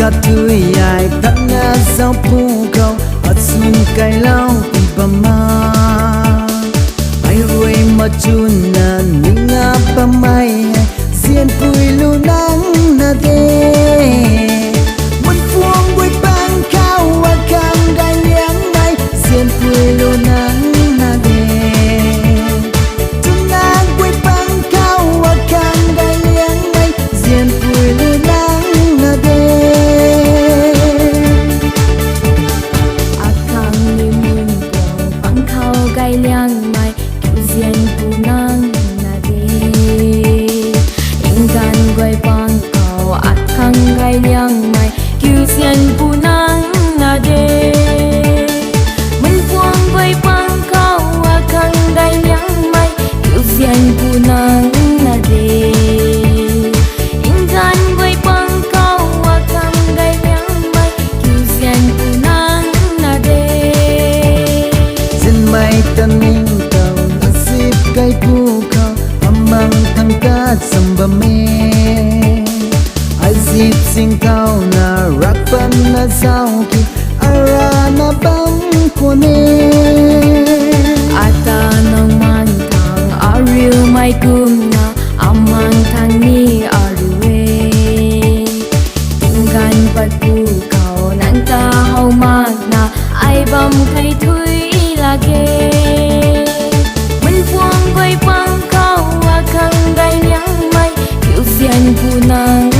na thui ai thắt na sao pu câu bắt sun cây lau cùng pama ai ruồi mà chun na ninga pamai xiên pui lu nắng na de mun phuong bụi băng cao và càng gai liang mai xiên pui lu nắng na de tunang bụi băng cao và càng gai liang mai xiên pui lu nắng na de akang ni mun pong băng cao gai liang mai kiu xiên pu nang na de gan quay băng cao akang gai liang mai kiu xiên pu nang na de mun phuong quay băng cao akang gai liang mai kiu xiên pu nang na de gan quay băng cao akang gai liang mai kiu xiên pu nang na de xin mai tan minh tàu nasib cây pu câu amang thang kat samba me azip sing kau na rakpan na sao ki ara na bam kone ata nang man thang ariu mai kum na amang thang ni arue gan pat pu kau nan ta hau mak na ai bam khai thui lage mun phuong quay băng cao akang gai liang mai kiu xiên pu nang